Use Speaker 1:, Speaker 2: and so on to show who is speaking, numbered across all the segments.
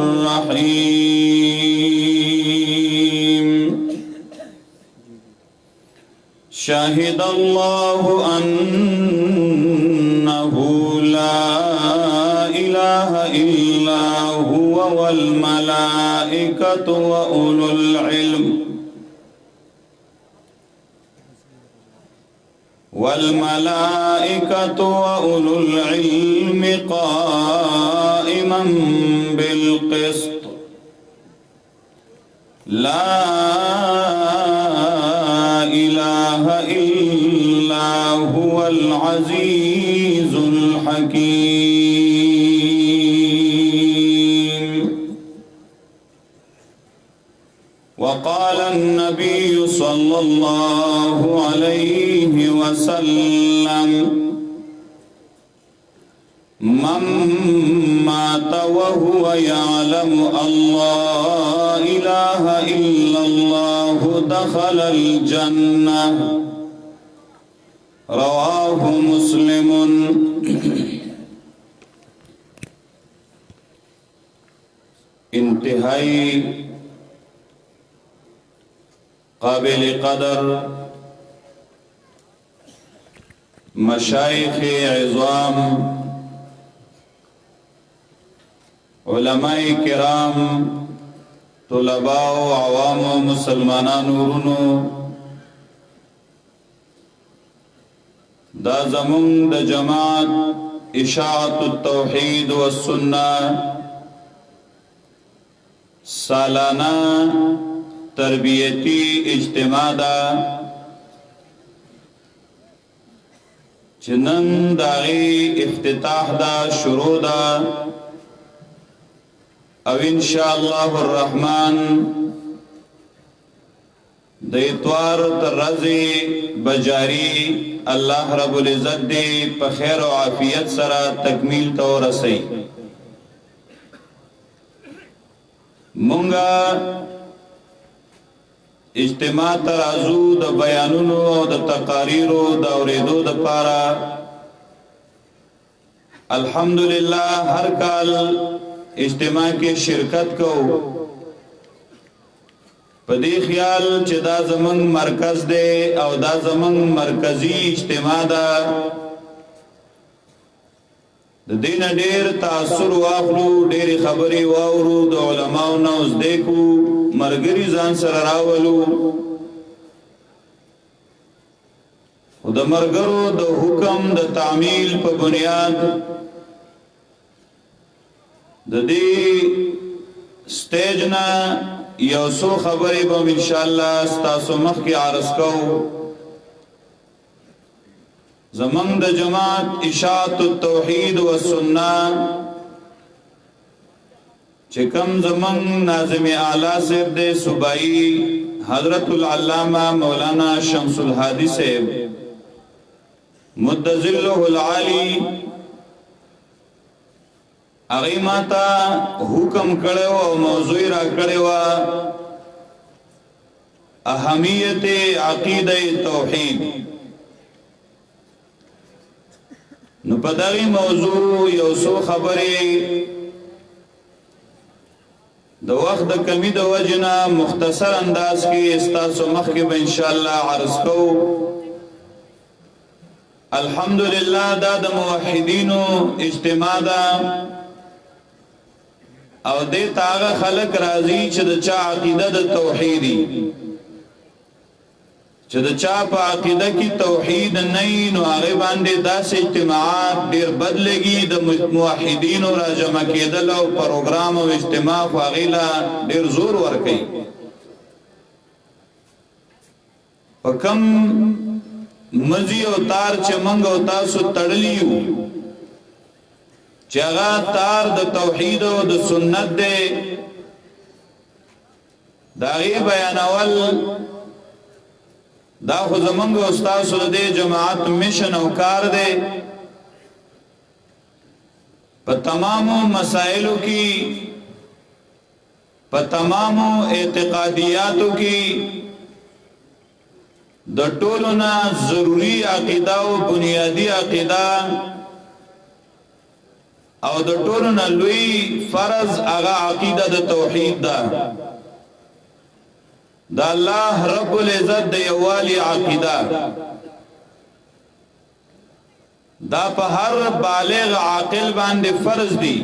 Speaker 1: الرحيم شهد الله أنه لا إله إلا هو والملائكة وأولو العلم وأولو العلم قائما بالقسط لا إله إلا هو العزيز الحكيم. وقال النبي صلى الله عليه وسلم من مات وهو يعلم الله إله إلا الله دخل الجنة رواه مسلم. انتہائی قابل قدر مشایخ عظام علماء کرام طلباء و عوام و مسلمانان ورونو دا زمون دا جماعت اشاعت التوحید والسنہ سالانہ تربیتی اجتماع دا چنن داغی افتتاح دا شروع دا او انشاءاللہ الرحمن د اتوار تر رضی بجاری اللہ رب العزت دی په خیر و عافیت سره تکمیل تو رسی. مونگا اجتماع ترازو د بیانونو او د تقاریرو د اوریدو د پارا الحمدللہ ہر کال اجتماع کے شرکت کو پدی خیال چې دا زمنګ مرکز دے او دا زمنګ مرکزی اجتماع دا د دین ډیر تاثر واخلو ډیر خبري واورو د علماو نه اوس دیکھو مرګري ځان سره راولو او د مرګرو د حکم د تعمیل په بنیاد د دې سټیج نه یو څو خبرې به ان شاء الله تاسو مخ کې عرض کوو. زمنګ د جماعت اشاعت التوحید والسنہ چې کوم زمنګ ناظم اعلی صاحب د صوبائی حضرت العلامہ مولانا شمس الحادی صاحب مدذله العالی اغی ماتا حکم کړو او موضوع را کړو اهمیت عقیده توحید. نو پدغی موضوع یو سو خبری د وخت د کمی د وجنا مختصر انداز کې استاسو مخ کې به ان شاء الله عرض کو. الحمدللہ دا د موحدینو اجتماع دا او دې تاغه خلق راضی چې د چا عقیده د توحیدی چې د چا په عقیده کې توحید نه نو هغه باندې داسې اجتماعات ډیر بدلږي د موحدینو را جمع کېدل او پروګرام او اجتماع فاغیلا ډیر زور ور کوي. په کم مزي او تار چې منګ او تاسو تړلیو چې هغه تار د توحید او د سنت دی دا غي بیانول دا خو زمونږ استاد سره د جماعت میشن او کار دی. په تمامو مسائلو کې په تمامو اعتقادیاتو کې د ټولو نه ضروری عقیده او بنیادی عقیده او د ټولو نه لوی فرض هغه عقیده د توحید ده د الله رب العزت د یووالي عقیده دا په هر بالغ عاقل باندې فرض دي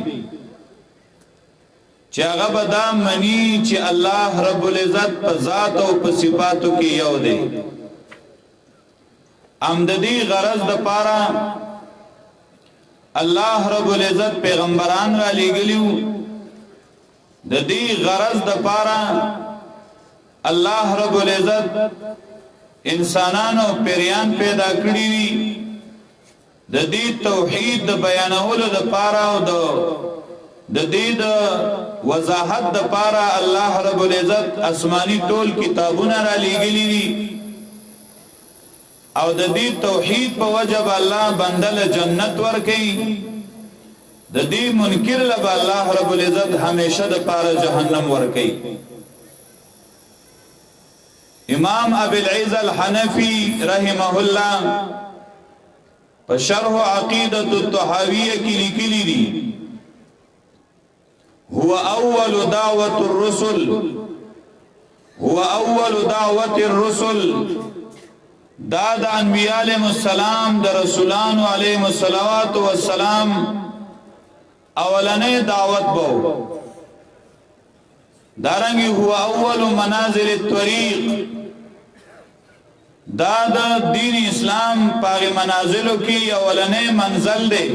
Speaker 1: چې هغه به دا مني چې الله رب العزت په ذات او په صفاتو کې یو دی امددي غرض د پاره الله رب العزت پیغمبران را لېږلیو د دې غرض د پاره الله رب العزت انسانانو پیریان پیدا کړی دي د دې توحید د بیانولو د پاره او د دې د وضاحت د پاره الله رب العزت آسمانی ټول کتابونه را لېږلي دي او د دې توحید په وجب الله بندل جنت ورکړي د دې منکر له الله رب العزت همیشه د پاره جهنم ورکړي امام ابي العز الحنفي رحمه الله په شرح عقیدة الطحاویہ کی لیکلی دی هو اول دعوة الرسل دا د انبیاء علیهم السلام د رسولانو علیهم السلام اولنې دعوت بو دارنګي هو اول منازل الطريق دا د دین اسلام پاغی منازلو کی اولنې منزل دی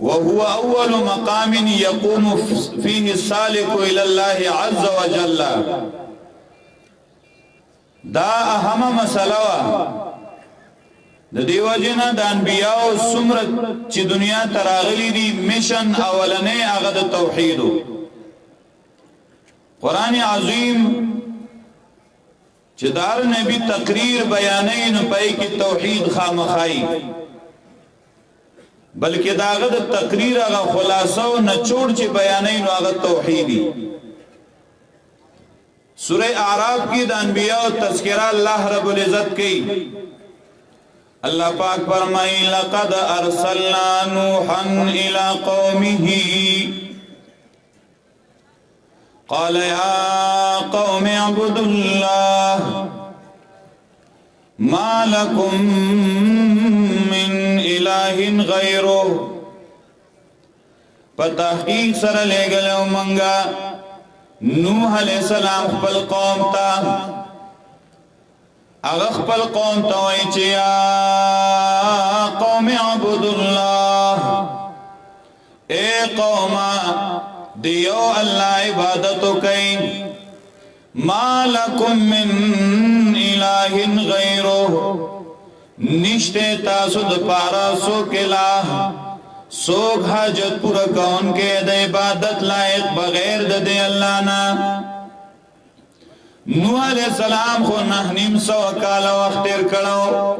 Speaker 1: وهو اول مقام يقوم فيه السالك الى الله عز وجل دا اهم مسله وا د دیو جن د انبیاء سمر چې دنیا تراغلی دي میشن اولنې هغه د توحید قران عظیم چې دار نبی تقریر بیانې نو پای کې توحید خامخای بلکې داغه د تقریر هغه خلاصو نچوړ چې بیانې نو هغه توحیدی سورہ اعراف کی د انبیاء او تذکرہ الله رب العزت کی اللہ پاک فرمائی لقد ارسلنا نوحا الى قومه قال يا قوم اعبدوا الله ما لكم من اله غيره فتحقیق سر لے گلو منگا نوح علیہ السلام خپل قوم تا اغا خپل قوم تا ویچی یا قوم عبداللہ اے قوما دیو اللہ عبادتو کئی ما لکم من الہ غیرو نشتے تاسد پارا سوکلا سوک حاجت پورا کون کے د عبادت لائق بغیر د اللہ نا نوح علیہ السلام خو نیم سو کالا وقت تیر کڑو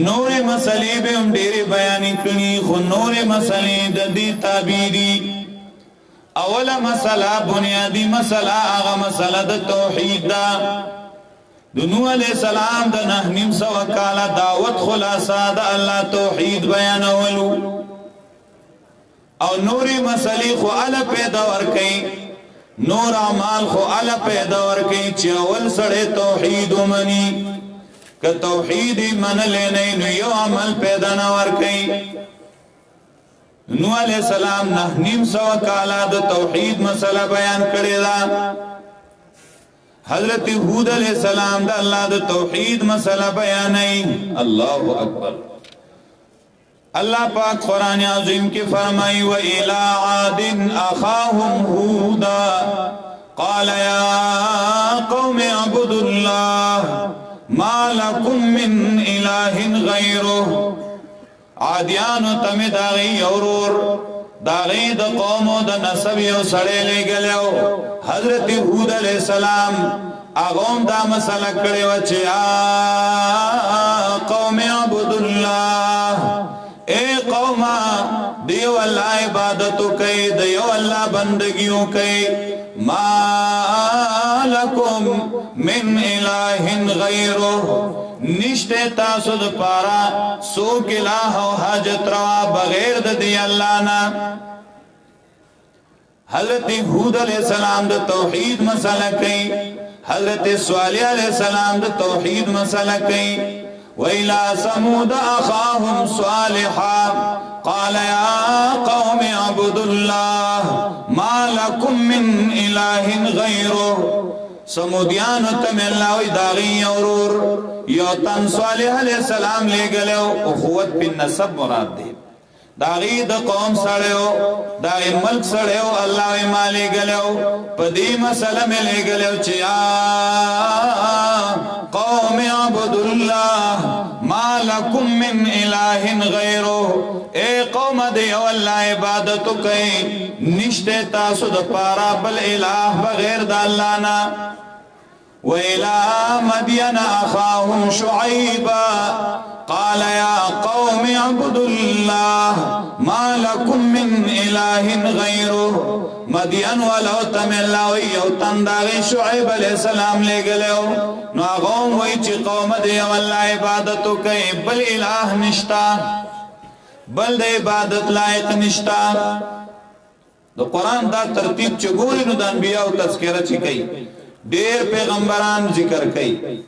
Speaker 1: نور مسئلے بے ام ڈیری بیانی کنی خو نور مسئلے د دی تابیری اولا مسئلہ بنیادی مسئلہ آغا مسئلہ د توحید دا نوح علیہ السلام د نیم سو کالا دعوت خلاصہ دا اللہ توحید بیانولو او نوری مسئلی خو علا پیدا ورکی نور اعمال خو علا پیدا ورکی چی اول سڑے توحید منی که توحید من لینی نو یو عمل پیدا نورکی نوح علیہ السلام نیم سو کالا دا توحید مسئلہ بیان کرے دا حضرت ہود علیہ السلام دا اللہ دا توحید مسئلہ بیانی اللہ اکبر اللہ پاک قرآن عظیم کی فرمائی وَإِلَىٰ عَادٍ أَخَاهُمْ هُودًا قَالَ يَا قَوْمِ اعْبُدُوا اللَّهَ مَا لَكُمْ مِنْ إِلَٰهٍ غَيْرُهُ عادیانو تمی داغی اورور داغی دا قوم و دا نسب یو سڑے لے گلیو حضرت ہود علیہ السلام آغوم دا مسئلہ کرے وچے قوم اعبدوا اللہ اے قوما دیو اللہ عبادتو کئی دیو اللہ بندگیوں کئی ما لکم من الہ غیرو نشته تاسو د پارا سوک الہ و حاجت روا بغیر د دی اللہ نا حضرت حود علیہ السلام د توحید مسئلہ کئی حضرت صالح علیہ السلام د توحید مسئلہ کئی وَإِلَى ثَمُودَ أَخَاهُمْ صَالِحًا قَالَ يَا قَوْمِ اعْبُدُوا اللَّهَ مَا لَكُمْ مِنْ إِلَٰهٍ غَيْرُهُ سمودیانو تم اللہ وی داغی اورور یو تن صالح علیہ السلام لے گلے اخوت پی نسب مراد دے داغی دا قوم سڑیو داغی ملک سڑیو اللہ وی ما لے گلیو پدی مسئلہ میں لے گلیو چیا قوم عبدو اللہ ما لکم من الہ غیرو اے قوم دیو اللہ عبادتو کئی نشتے تاسو دا پارا بل الہ بغیر دا اللہ نا وَإِلَى مَدْيَنَ أَخَاهُمْ شُعَيْبًا قَالَ يَا قَوْمِ اعْبُدُوا اللَّهَ مَا لَكُمْ مِنْ إِلَٰهٍ غَيْرُهُ مدین ولو تم اللہ ویو تنداغی شعیب علیہ السلام لے گلیو نو آغوم وی چی قوم دیو اللہ عبادتو کئی بل الہ نشتا بل دے عبادت لائق نشتا دو قرآن دا ترتیب چگوری نو دا انبیاء و تذکرہ چی کئی دیر پیغمبران ذکر کئی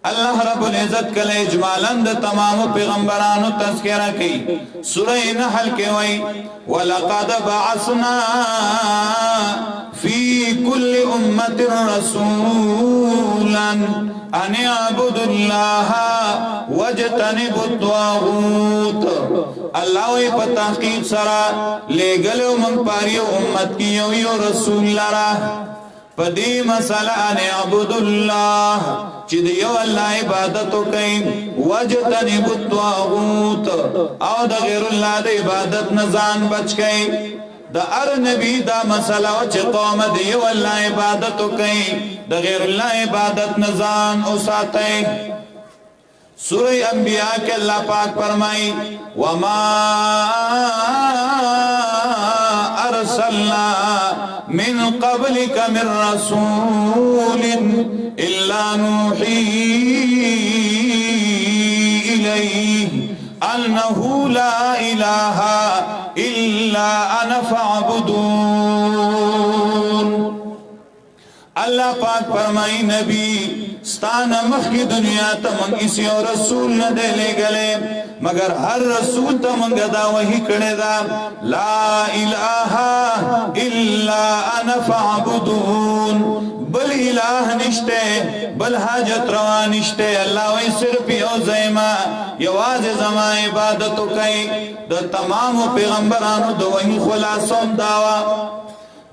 Speaker 1: اللہ رب العزت کلے اجمالاً دا تمام پیغمبرانو تذکرہ کئی سورہ نحل کے وئی وَلَقَدْ بَعَثْنَا فِي كُلِّ أُمَّةٍ رَسُولًا أَنِ اعْبُدُوا اللَّهَ وَاجْتَنِبُوا الطَّاغُوتَ اللہ وی پتحقیق سرا لے گلو من پاریو امت کی یو رسول لرا پدی مسئلہ ان اعبدوا اللہ چی دیو اللہ عبادتو کئی وجتنب الطاغوت او دا غیر اللہ دا عبادت نزان بچ کئی دا ار نبی دا مسئلہ چی قوم دیو اللہ عبادتو کئی دا غیر اللہ عبادت نزان اساتے سورہ انبیاء کے اللہ پاک فرمائی وما ارسلنا من قبلك من رسول إلا نوحي إليه أنه لا إله إلا أنا فاعبدون اللہ پاک فرمائی نبی ستانا مخی دنیا تا منگ اسی اور رسول نہ دے لے گلے مگر ہر رسول تا منگ دا وہی کڑے دا لا الہ الا انا فاعبدون بل الہ نشتے بل حاجت روا نشتے اللہ وی صرف یو زیمہ یواز زما عبادتو کئی دا تمام پیغمبرانو دا وہی خلاصون داوا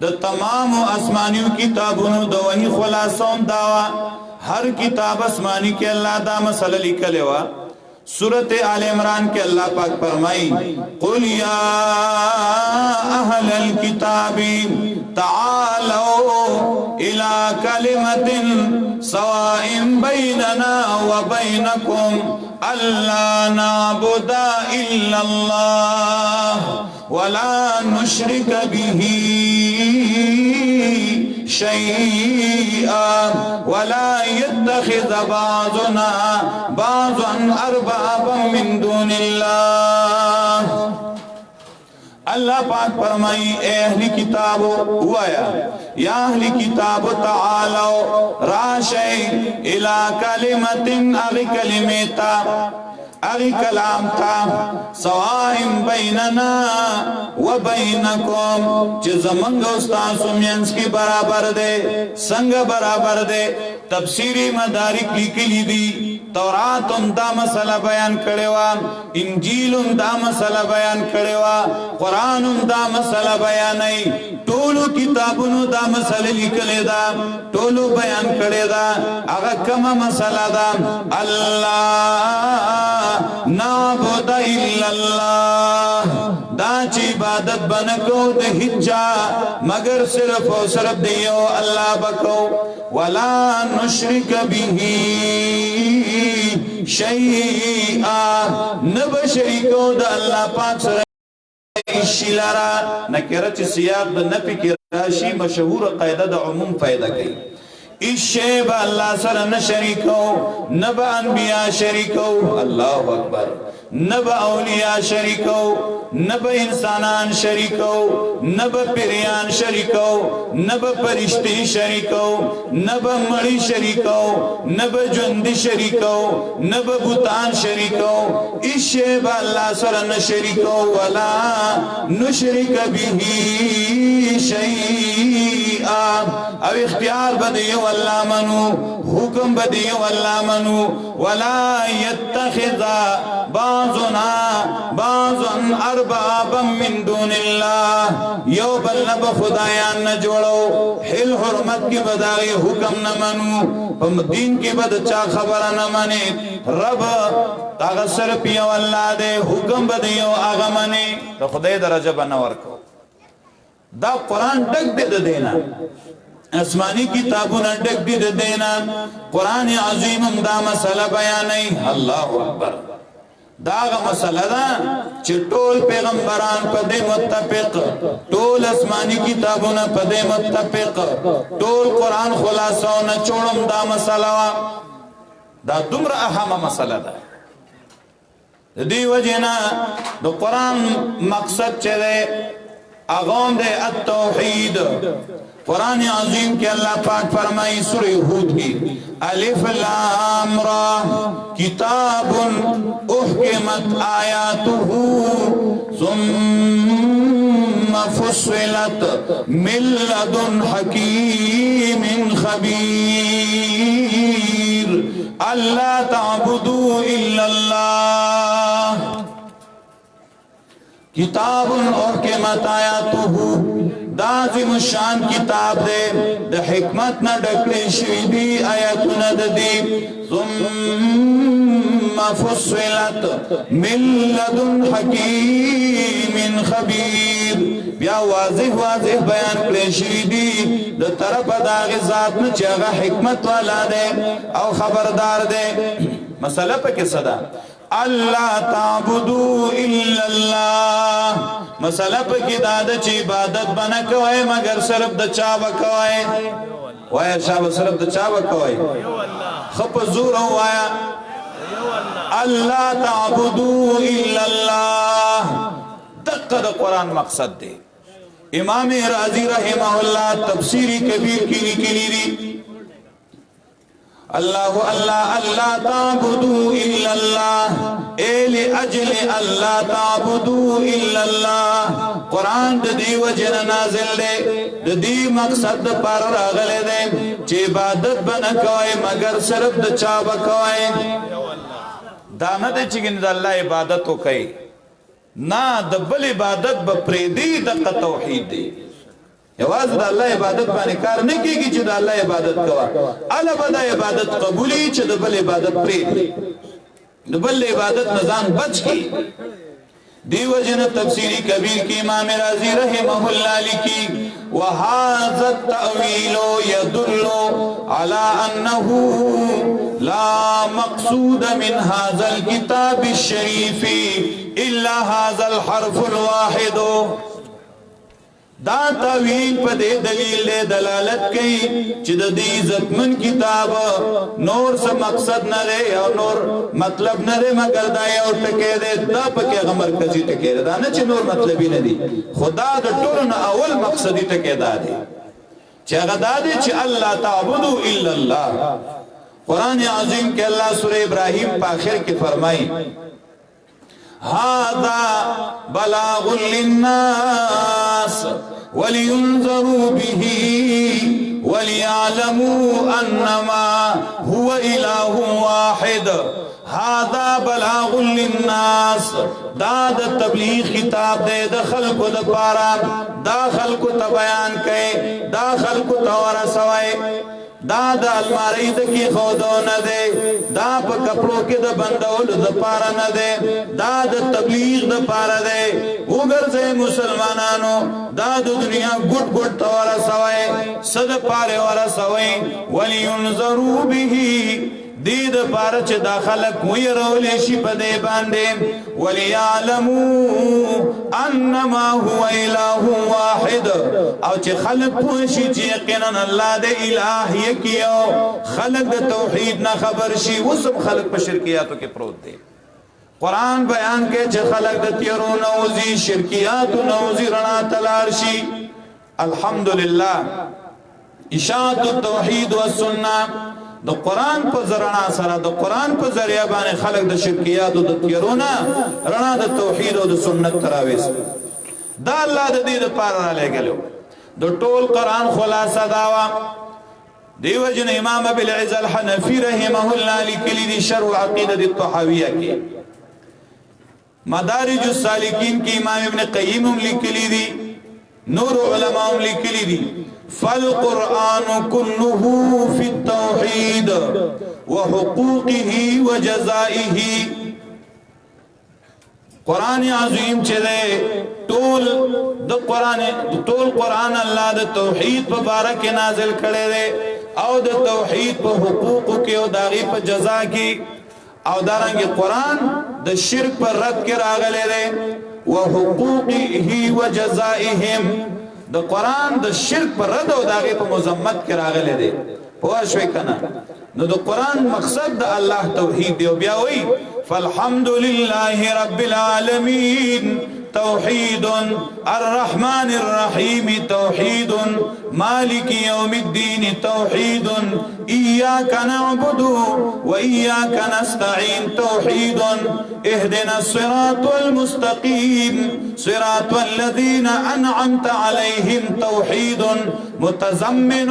Speaker 1: دا تمام آسمانیو کتابونو دا وہی خلاصون داوا ہر کتاب آسمانی کے اللہ دا مسئلہ لکھلے وا سورت آل عمران کے اللہ پاک فرمائی قل یا اہل الكتاب تعالوا الى کلمت سواء بیننا وبینکم اللہ نعبد الا اللہ ولا نشرک به شيئا ولا يتخذ بعضنا بعضا اربابا من دون الله اللہ پاک فرمائی اے اہلی کتابو ہوایا یا اہلی کتابو تعالو راشے الى کلمت اغی کلمیتا اغی کلام تا سوائم بیننا و بینکم چی زمانگ استاسو مینس کی برابر دے سنگ برابر دے تفسیری مدارک لکلی دی تورات دا مسئلہ بیان کڑیوا انجیل دا مسئلہ بیان کڑیوا قرآن دا مسئلہ بیانی ٹولو کتابونو دا مسئلہ لکلے دا ٹولو بیان کڑے دا اگا کم مسئلہ دا اللہ نعبد الا اللہ دا چی عبادت بنکو دے ہجا مگر صرف و صرف دیو اللہ بکو ولا نشرک بھی شیئا نب شریکو دا اللہ پاک سر اشی لارا نکرہ چی سیاق دا نپی کی راشی مشہور قیدہ دا عموم فائدہ کئی ایشی با اللہ سر نشریکو نبا انبیاء شریکو اللہ اکبر نبا اولیاء شریکو نبا انسانان شریکو نبا پریان شریکو نبا پرشتی شریکو نبا مڑی شریکو نبا جند شریکو نبا بوتان شریکو ایشی با اللہ سر نشریکو ولا نشرک بھی شیئا او اختیار بدیو اللہ منو حکم بدیو اللہ منو ولا يتخذ بعضنا بعضا اربابا من دون اللہ یو بلنب خدایان نجوڑو حل حرمت کی بداغی حکم نمنو دین کی بد چا خبر نمانی رب تاغسر پیو اللہ دے حکم بدیو آغا منی تو خدای درجہ بنور کو دا قرآن ڈک دے دینا اسمانی کتابونا ڈک دے دینا قرآن عظیم دا مسئلہ بیانی اللہ اکبر داغ مسئلہ دا چی ٹول پیغمبران پدے متفق ٹول اسمانی کتابونا پدے متفق ٹول قرآن خلاصونا چوڑم دا مسئلہ دا دمر اہم مسئلہ دا دی وجہنا دا قرآن مقصد چے دے اغام دے التوحید قرآن عظیم کے اللہ پاک فرمائی سورہ ہود کی الف لام را کتاب احکمت آیاتہ ثم فصلت من لدن حکیم خبیر اللہ تعبدوا الا اللہ کتاب احکمت آیاتہ دازم الشان کتاب دے دا حکمت نا ڈکڑی شوی دی آیاتنا دا دی ثم فصلت من لدن حکیم خبیر بیا واضح واضح بیان کڑی شوی دی دا طرف داغ ذات نا چاگا حکمت والا دے او خبردار دے مسئلہ پا کس دا اللہ تعبدو الا اللہ مسئلہ پا کی دادا چی عبادت بنا کوئے مگر صرف دا چاوا کوئے وایا شاہ صرف دا چاوا کوئے خب زور ہوایا اللہ تعبدو الا اللہ دقا دا قرآن مقصد دے امام رازی رحمہ اللہ تفسیری کبیر کی نکلی دی اللہ اللہ اللہ تعبدو الا اللہ اے لأجل اللہ تعبدو الا اللہ قرآن دا دی وجن نازل دے دا دی مقصد پر راغلے دے چی عبادت بنا کوئے مگر صرف دا چابا کوئے دانا دے چکن دا اللہ عبادت کو کئی نا دا بل عبادت بپریدی دا توحید دے یواز دا اللہ عبادت بانے کار نکی کی چی دا اللہ عبادت کوا علا بدا عبادت قبولی چی دا بل عبادت پرید دا بل عبادت نظام بچ کی دیو جن تفسیری کبیر کی امام رازی رحمہ اللہ لکی وَهَذَا التَّأْوِيلُ يَدُلُّ عَلَىٰ أَنَّهُ لَا مَقْصُودَ مِنْ هَذَا الْكِتَابِ الشَّرِيفِ إِلَّا هَذَا الْحَرْفُ الْوَاحِدُ دا تاویل پا دے دلیل دے دلالت کئی چی دا دی عزتمن کتاب نور سا مقصد نہ دے اور نور مطلب نہ دے مگر دا یا ٹکے دے دا پا کیا غمر کسی ٹکے دے دا نا چی نور مطلبی نہ دی خدا دا ٹولنا اول مقصدی ٹکے دا دے چی اگا دا دے چی اللہ تعبدو الا اللہ قرآن عظیم کے اللہ سورہ ابراہیم پا آخر کی فرمائی هذا بلاغ للناس ولينذروا به وليعلموا أنما هو إله واحد هذا بلاغ للناس دا دا تبلیغ خطاب دے دا خلق دا پارا دا خلق تا بیان کئے دا خلق تا ورسوئے دا دا الماری دا کی خودو ندے دا پا کپڑوں کے دا بندول دا پارا ندے دا دا تبلیغ دا پارا دے اگر سے مسلمانانو دا دا دنیا گٹ گٹ تورا سوائے صد پارے ورا سوائے وَلِيُنْظَرُوا بِهِ دید پارچ دا خلق ویرولیشی پا دے باندے وَلِيَعْلَمُوا أَنَّمَا هُوَ إِلَهُ وَاحِدٌ واحد او چې خلق پوشي چې یقینا الله د الہ یکیو خلق د توحید نه خبر شي وسم خلق په شرکیاتو کې پروت دي قرآن بیان کې چې خلق د تیرو نوزي شرکیاتو نوزي رڼا تلار شي الحمدلله اشاعت التوحید والسنه د قرآن په رڼا سره د قرآن په ذریعہ باندې خلق د شرکیاتو د تیرو نه رڼا د توحید او د سنت تراويست دا الله د دې لپاره را لګلو د ټول قرآن خلاصه داوا دیو جن امام ابو العز الحنفی رحمه الله لیکلی دی شرح عقیدہ الطحاویہ کی مدارج السالکین کی امام ابن قیم لیکلی دی نور علماء لیکلی دی فالقرآن كله في التوحید وحقوقه وجزائه قرآن عظیم چه دے طول قرآن اللہ دا توحید پا بارک نازل کردے دے او دا توحید پا حقوق کی او داغی پا جزا کی او دارنگی قرآن دا شرک پر رد کر آگلے دے وحقوقه وجزائهم دا قرآن دا شرک پر رد او داغی پا مزمت کر آگلے دے پواشوی کنا نو دا قرآن مقصد دا اللہ توحید دیو بیاوی فالحمد لله رب العالمين توحيد الرحمن الرحيم توحيد مالك يوم الدين توحيد إياك نعبد وإياك نستعين توحيد اهدنا الصراط المستقيم صراط الذين أنعمت عليهم توحيد متضمن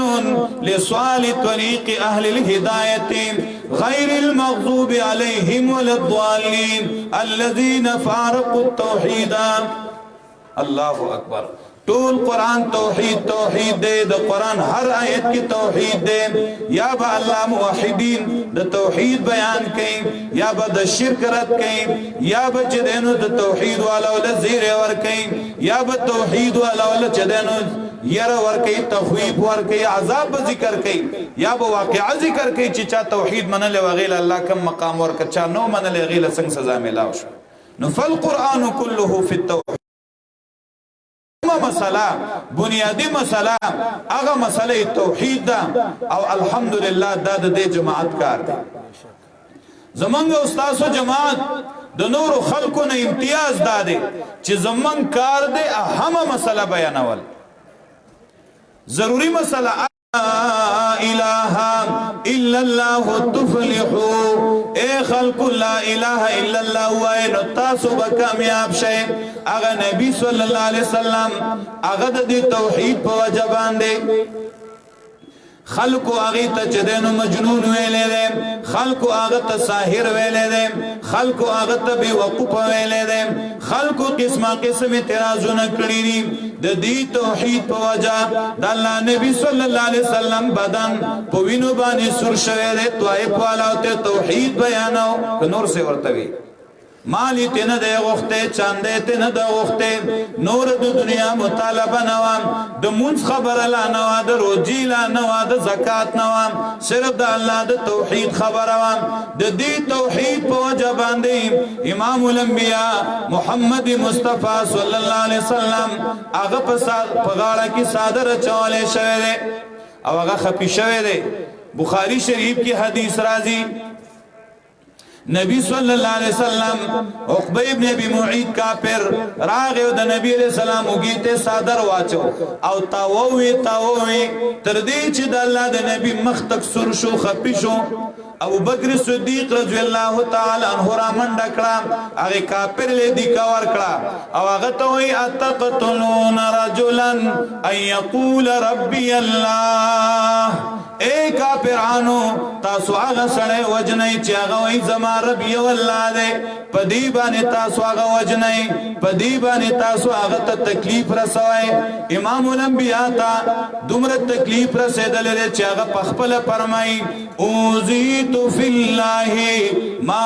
Speaker 1: لصال طريق أهل الهداية غير المغضوب عليهم ولا الضالين الذين فارقوا التوحيد الله اکبر طول قرآن توحید دے دا قرآن ہر آیت کی توحید دے یا با اللہ موحدین دا توحید بیان کئیں یا با دا شرک رد کئیں یا با چدینو دا توحید والا ولا زیر ور کئیں یا با توحید والا ولا چدینو یر ور کئیں تخویب ور کئیں عذاب ذکر کئیں یا با واقعہ ذکر کئیں چچا توحید منل وغیل اللہ کم مقام ور کچا نو منل وغیل سنگ سزا ملاو شو نفل قرآن كله في التوحید مسئلہ بنیادی مسئلہ اغا مسئلہ توحید دا او الحمدللہ دا دے جماعت کار دے زمانگ استاذ و جماعت دا نور خلقو نا امتیاز دا دے چی زمانگ کار دے اہم مسئلہ بیانوال ضروری مسئلہ لا الہ الا اللہ تفلحو اے خلق لا الہ الا اللہ وائے نتاسو بکامیاب شئے اگا نبی صلی اللہ علیہ وسلم اگا دی توحید پا وجبان دے خلقو آغی تا چدینو مجنون ویلے دے خلقو آغا تا ساہر ویلے دے خلقو آغا تا بے وقوف ویلے دے خلقو قسم قسم اعتراضو نکڑی دی دا دی توحید پا وجہ دا اللہ نبی صلی اللہ علیہ وسلم بدن پوینو بانی سر شوے دے توائب والاو تے توحید بیاناو نور سے ورطوی مالی تینا دے غختے چاندے تینا دے غختے نور دو دنیا مطالبہ نوام دو منز خبر اللہ نوا دو روجی لا نوا دو زکاة نوام صرف دا اللہ دو توحید خبر وام دو دی توحید پا وجہ باندیم امام الانبیاء محمد مصطفیٰ صلی اللہ علیہ وسلم آغا پغاڑا کی صادر چوالے شوے دے او آغا خپی شوے دے بخاری شریف کی حدیث رازی نبی صلی اللہ علیہ وسلم عقبہ ابن ابی معید کافر راغیو دا نبی علیہ السلام اگیتے صادر واچو او تاووی تردی چی دا اللہ دا نبی مختک سرشو خپیشو ابو بکر صدیق رضی اللہ تعالی عنہ را منڈا کڑا آگے کافر لے دیکاور کڑا او آغتوی اتقتلون رجلا ان یقول ربی اللہ اے کافرانو تاسو آغا سڑے وجنائی چی آغا وی زمان ربی واللہ دے پدیبانی تاسو آغا وجنائی پدیبانی تاسو آغا تا تکلیف رسوائے امام الانبیاء تا دمرت تکلیف رسیدل دے چی آغا پخپل فرمائی اوزیتو فی اللہ ما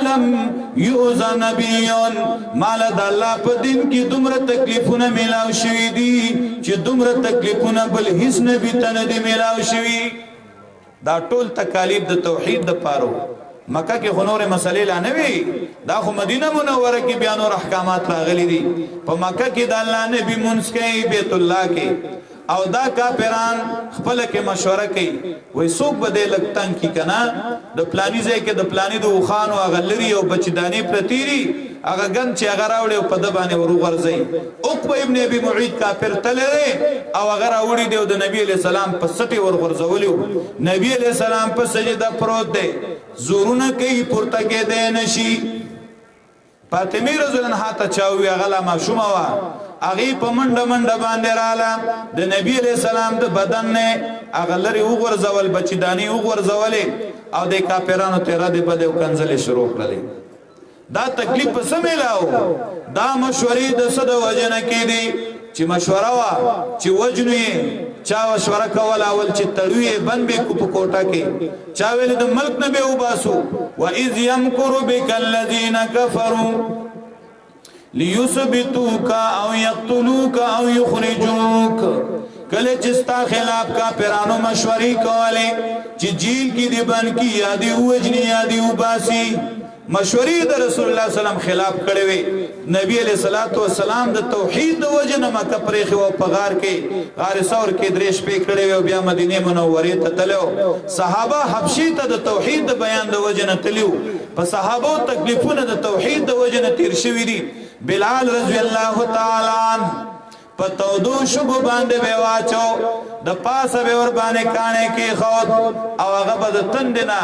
Speaker 1: لم یوزا نبیون مالا دا اللہ پا دن کی دمرت تکلیفون ملاو شوی دی چی دمرت تکلیفون بل حس نبی تندی ملاو شوی دا ټول تکالیف د توحید د پارو مکه کې خنور مسلې لا نه وي دا خو مدینه منوره کې بیا نور احکامات راغلي دي په مکه کې د الله نبی منځ کې بیت الله کې او دا کافران خپل کې مشوره کوي وای څوک به دې لګتان کی کنا د پلاني ځای کې د پلاني د وخان او غلري او بچداني پرتيري هغه ګن چې هغه راوړي په د باندې ورو ورځي عقبه ابن ابي معيط کافر تلره او هغه راوړي دی د نبی عليه السلام په سټي ور ورځولیو نبی عليه السلام په سجده پروت دی زورونه کوي پورته کې دی نشي فاطمه رضی الله عنها ته چاوي غلا ماشومه وا اغه په منډه باندې رااله د نبی عليه السلام د بدن نه اغلري وګرځول بچداني وګرځولې او د کافرانو تیرا دی بده کنزل شروع کړلې دا تکلیف په سمېلاو دا مشورې د صد وجنه کې دي چې مشوره وا چې وجنوي چا مشوره کول اول چې تړوي بند به کو کوټه کې چا ویل د ملک نه به وباسو واذ يمكر بك الذين كفروا ليثبتوك او يقتلوك او يخرجوك کله چې ستا خلاف کا پیرانو مشورې کوله چې جیل کې دی بن کی یادي وجنی یادي وباسي مشورې د رسول الله سلام خلاف کړي وي نبی علیہ الصلوۃ والسلام د توحید د وجنه مکه پرې خو په غار کې غار ثور کې درېش پې کړي وي بیا مدینه منوره ته تلو صحابه حبشي ته د توحید د بیان د وجنه تلو په صحابه تکلیفونه د توحید د وجنه تیر شوی دي بلال رضی الله تعالی عنہ پتودو شب باندې به واچو د پاسه به ور باندې کانه کې خود او هغه بد تندنا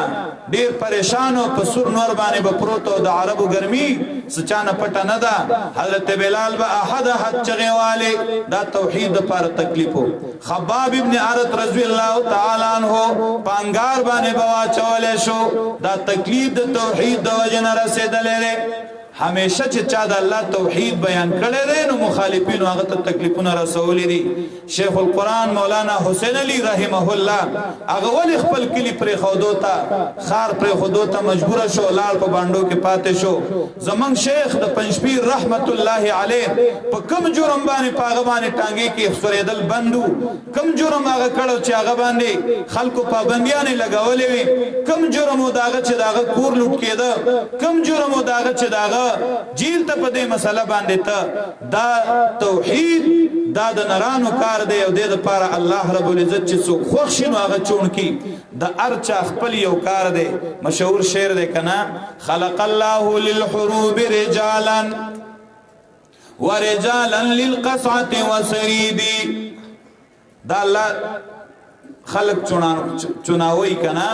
Speaker 1: ډیر پریشانو په سور نور باندې به پروتو د عربو ګرمي سچانه پټه نه ده حضرت بلال به احد حد چغواله دا توحید لپاره تکلیفو خباب ابن عرط رضی الله تعالی عنہ پانګار باندې به واچول شو دا تکلیف د توحید د وجنه رسیدلې همیشه چې چا د الله توحید بیان کړي دي نو مخالفینو هغه ته تکلیفونه رسولي دي شیخ القرآن مولانا حسین علی رحمه الله هغه ول خپل کلی پر خودو ته خار پر خودو ته مجبور شو لال په باندو کې پاتې شو زمون شیخ د پنځپیر رحمت الله علیه په کم جرم باندې پاغه باندې ټانګي کې خسرېدل بندو کم جرم هغه کړو چې هغه باندې خلکو پابندیاں لګولې وي کم جرم داغه چې داغه کور لوټ کېده کم جرم داغه چې داغه جیل ته په دې مسله باندې ته دا توحید دا د نرانو کار دی او د لپاره الله رب العزت چې څو خوښ شنو هغه چون کی د ارچا خپل یو کار دی مشهور شعر دی کنا خلق الله للحروب رجالا ورجالا للقصعه وسريد دا الله خلق چناوی کنا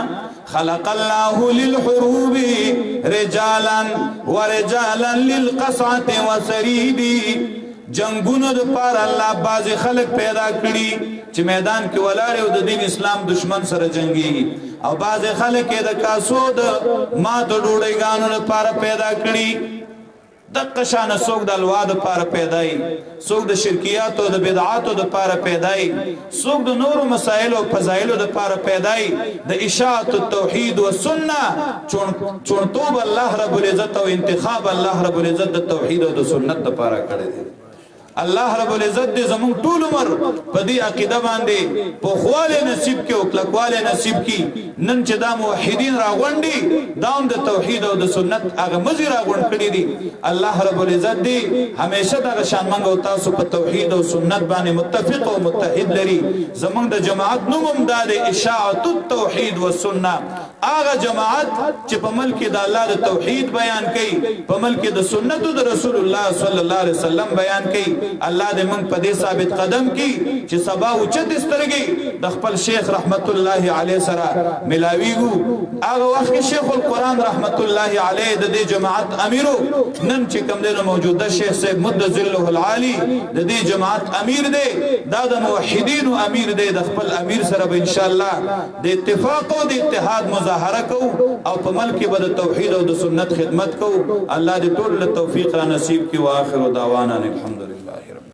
Speaker 1: خلق الله للحروب رجالا ورجالا للقصعه وسريد جنگونو د پار الله باز خلق پیدا کړي چې میدان کې ولاړ او د دین اسلام دشمن سره جنگي او باز خلق د کاسو د ما د ډوړې غانو لپاره پیدا کړي د قشان سوق د الواد لپاره پیدای سوق د شرکیات او د بدعات لپاره پیدای سوق د نور مسائل او فضایل لپاره پیدای د اشاعت التوحید والسنه چونتوب الله رب العزت او انتخاب الله رب العزت د توحید او د سنت لپاره کړی دی الله رب العزت دې زمون ټول عمر په دې عقیده باندې په خواله نصیب کې او کلکواله نصیب کې نن چې دا موحدین راغونډي داوم د توحید او د سنت هغه مزي راغونډ کړی دي الله رب العزت دې همیشه دا شان منغو تاسو په توحید او سنت باندې متفق او متحد لري زمون د جماعت نوم د اشاعت التوحید والسنه هغه جماعت چې په ملک د الله د توحید بیان کوي په ملک د سنت د رسول الله صلی الله علیه وسلم بیان کوي الله دې موږ په دې ثابت قدم کی چې سبا او چت سترګي د خپل شیخ رحمت الله علیه سره ملاویګو هغه وخت کې شیخ القرآن رحمت الله علیه د دې جماعت امیرو نن چې کوم دې موجوده شیخ صاحب مد ذله العالی د دې جماعت امیر دی دا د موحدین امیر دی د خپل امیر سره به ان شاء الله د اتفاق او د اتحاد مظاهره کو او په ملک کې به د توحید او د سنت خدمت کو الله دې ټول توفیق را نصیب کړي واخر دعوانا الحمدلله